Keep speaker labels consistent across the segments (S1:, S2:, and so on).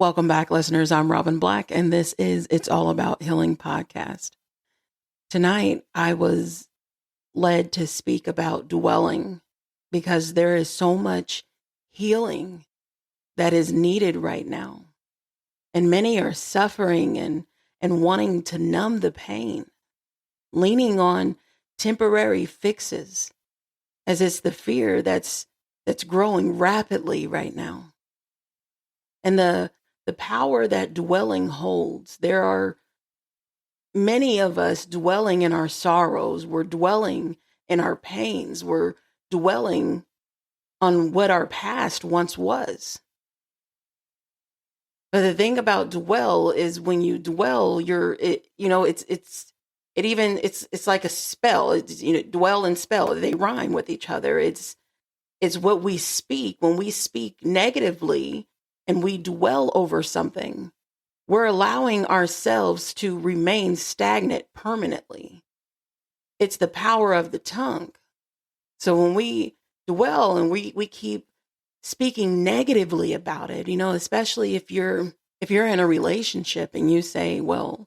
S1: Welcome back, listeners. I'm Robin Black, and this is It's All About Healing podcast. Tonight, I was led to speak about dwelling because there is so much healing that is needed right now. And many are suffering and wanting to numb the pain, leaning on temporary fixes as it's the fear that's growing rapidly right now. And the power that dwelling holds. There are many of us dwelling in our sorrows. We're dwelling in our pains. We're dwelling on what our past once was. But the thing about dwell is when you dwell, it's like a spell. Dwell and spell, they rhyme with each other. It's what we speak. When we speak negatively and we dwell over something, we're allowing ourselves to remain stagnant permanently. It's the power of the tongue. So when we dwell and we keep speaking negatively about it, especially if you're in a relationship and you say, well,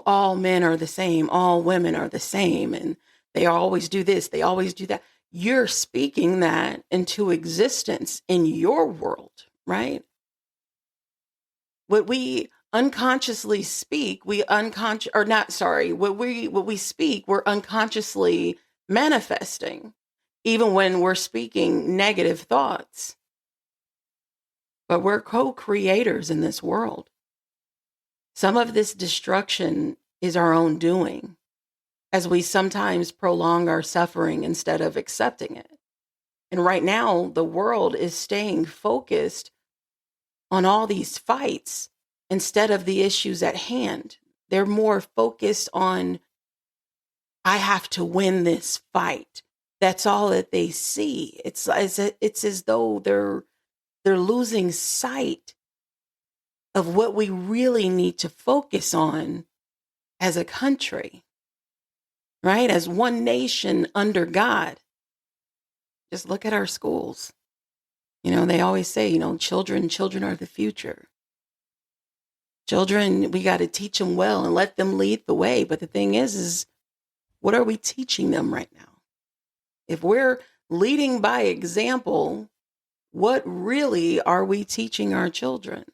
S1: all men are the same, all women are the same, and they always do this, they always do that. You're speaking that into existence in your world, right? What we unconsciously speak, what we speak, we're unconsciously manifesting, even when we're speaking negative thoughts. But we're co-creators in this world. Some of this destruction is our own doing, as we sometimes prolong our suffering instead of accepting it. And right now, the world is staying focused on all these fights instead of the issues at hand. They're more focused on, I have to win this fight. That's all that they see. It's as though they're losing sight of what we really need to focus on as a country, right? As one nation under God. Just look at our schools. They always say, children are the future. Children, we got to teach them well and let them lead the way. But the thing is what are we teaching them right now? If we're leading by example, what really are we teaching our children?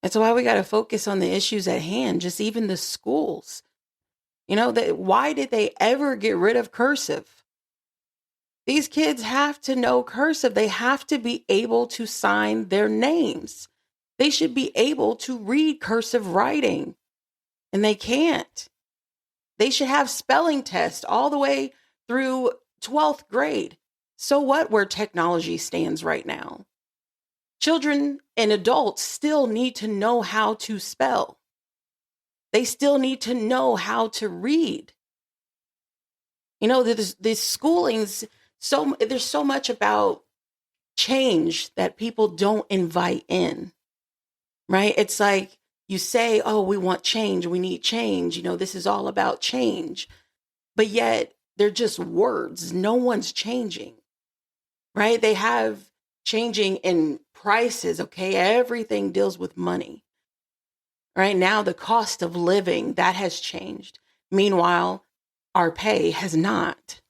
S1: That's why we got to focus on the issues at hand, just even the schools. Why did they ever get rid of cursive? These kids have to know cursive. They have to be able to sign their names. They should be able to read cursive writing, and they can't. They should have spelling tests all the way through 12th grade. So what where technology stands right now? Children and adults still need to know how to spell. They still need to know how to read. This schooling's there's so much about change that people don't invite in, right? It's like you say, oh, we want change. We need change. This is all about change. But yet they're just words. No one's changing, right? They have changing in prices. Okay. Everything deals with money. Right now, the cost of living, that has changed. Meanwhile, our pay has not.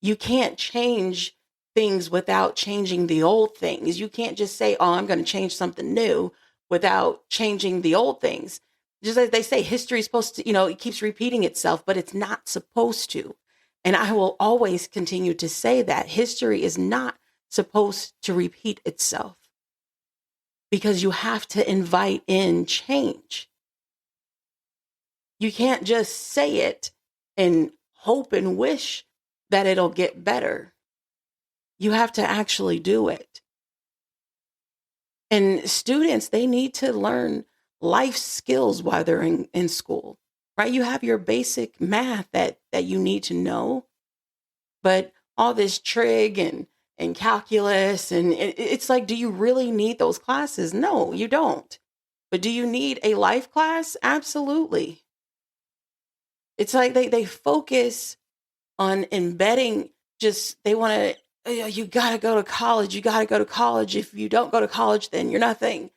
S1: You can't change things without changing the old things. You can't just say, oh, I'm going to change something new without changing the old things. Just like they say, history is supposed to, it keeps repeating itself, but it's not supposed to. And I will always continue to say that history is not supposed to repeat itself because you have to invite in change. You can't just say it and hope and wish that it'll get better. You have to actually do it. And students, they need to learn life skills while they're in school, right? You have your basic math that you need to know, but all this trig and calculus, and it's like, do you really need those classes? No, you don't. But do you need a life class? Absolutely. It's like they focus on embedding, they want to You got to go to college. You got to go to college. If you don't go to college, then you're nothing.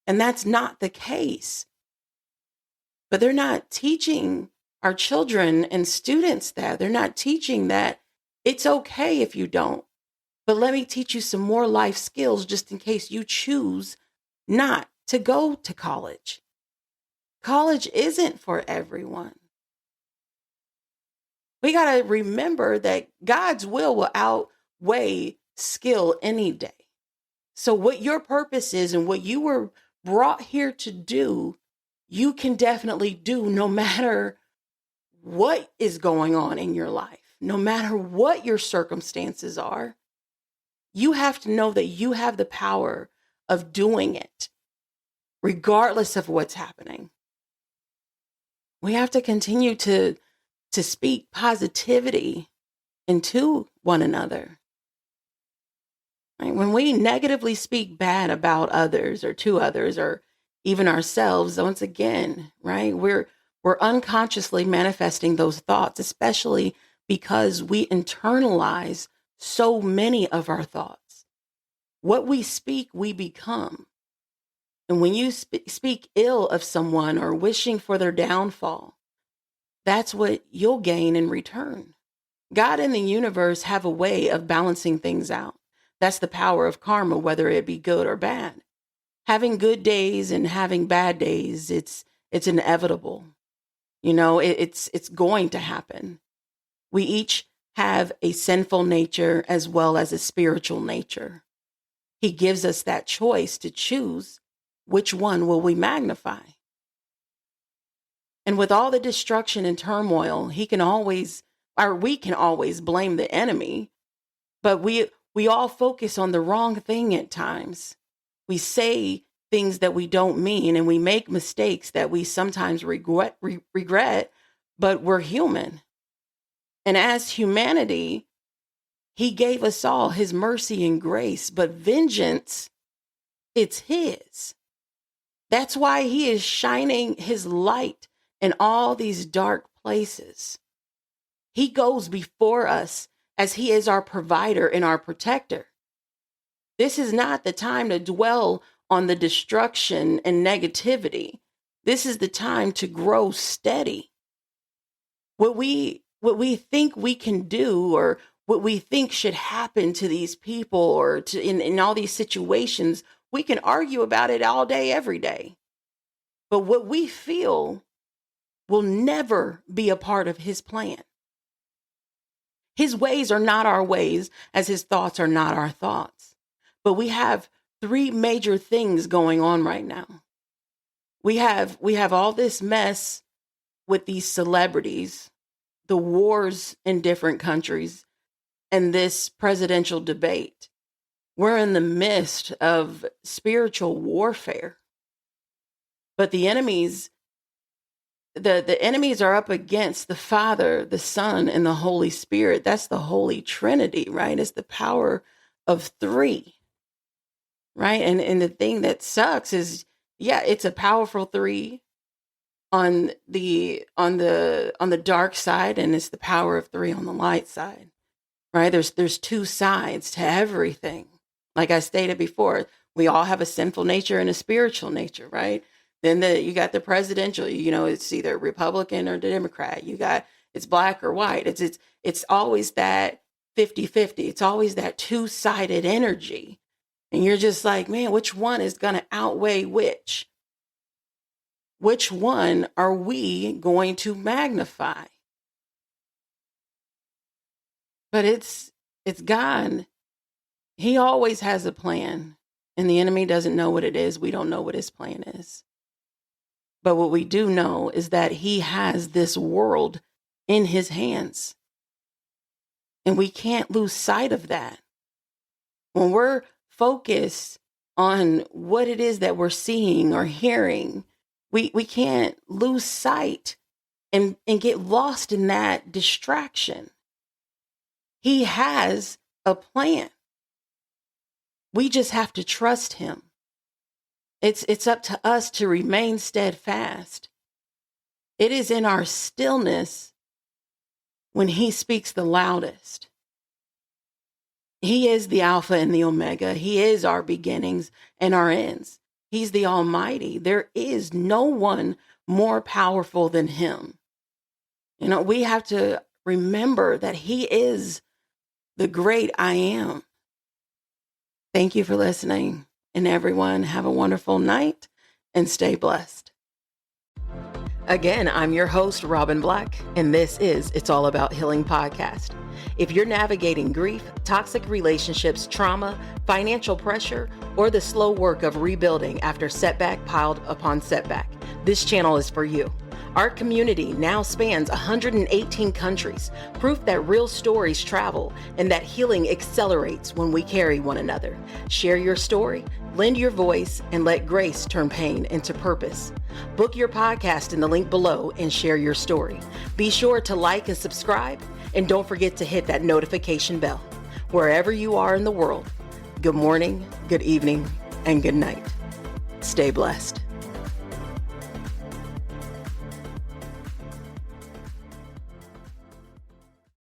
S1: And that's not the case. But they're not teaching our children and students that. They're not teaching that it's okay if you don't. But let me teach you some more life skills just in case you choose not to go to college. College isn't for everyone. We got to remember that God's will outweigh skill any day. So, what your purpose is and what you were brought here to do, you can definitely do no matter what is going on in your life, no matter what your circumstances are. You have to know that you have the power of doing it, regardless of what's happening. We have to continue to speak positivity into one another. Right? When we negatively speak bad about others or to others or even ourselves, once again, right, we're unconsciously manifesting those thoughts, especially because we internalize so many of our thoughts. What we speak, we become. And when you speak ill of someone or wishing for their downfall, that's what you'll gain in return. God and the universe have a way of balancing things out. That's the power of karma, whether it be good or bad. Having good days and having bad days, it's inevitable. It's going to happen. We each have a sinful nature as well as a spiritual nature. He gives us that choice to choose which one will we magnify. And with all the destruction and turmoil, we can always blame the enemy, but we all focus on the wrong thing at times. We say things that we don't mean, and we make mistakes that we sometimes regret, but we're human. And as humanity, he gave us all his mercy and grace, but vengeance, it's his. That's why he is shining his light in all these dark places. He goes before us as he is our provider and our protector. This is not the time to dwell on the destruction and negativity. This is the time to grow steady. What we think we can do, or what we think should happen to these people or to in all these situations, we can argue about it all day, every day. But what we feel will never be a part of his plan. His ways are not our ways, as his thoughts are not our thoughts. But we have three major things going on right now. We have all this mess with these celebrities, the wars in different countries, and this presidential debate. We're in the midst of spiritual warfare. But the enemies are up against the Father, the Son, and the Holy Spirit. That's the Holy Trinity, right? It's the power of three, right? And the thing that sucks is, yeah, it's a powerful three on the dark side, and it's the power of three on the light side, right? There's two sides to everything. Like I stated before, we all have a sinful nature and a spiritual nature, right? Then you got the presidential, it's either Republican or Democrat. It's black or white. It's always that 50-50. It's always that two-sided energy. And you're just like, man, which one is going to outweigh which? Which one are we going to magnify? But it's God. He always has a plan, and the enemy doesn't know what it is. We don't know what his plan is. But what we do know is that he has this world in his hands. And we can't lose sight of that. When we're focused on what it is that we're seeing or hearing, we can't lose sight and get lost in that distraction. He has a plan. We just have to trust him. It's up to us to remain steadfast. It is in our stillness when he speaks the loudest. He is the Alpha and the Omega. He is our beginnings and our ends. He's the Almighty. There is no one more powerful than him. We have to remember that he is the great I am. Thank you for listening. And everyone, have a wonderful night and stay blessed. Again, I'm your host, Robin Black, and this is It's All About Healing podcast. If you're navigating grief, toxic relationships, trauma, financial pressure, or the slow work of rebuilding after setback piled upon setback, this channel is for you. Our community now spans 118 countries, proof that real stories travel and that healing accelerates when we carry one another. Share your story, lend your voice, and let grace turn pain into purpose. Book your podcast in the link below and share your story. Be sure to like and subscribe, and don't forget to hit that notification bell. Wherever you are in the world, good morning, good evening, and good night. Stay blessed.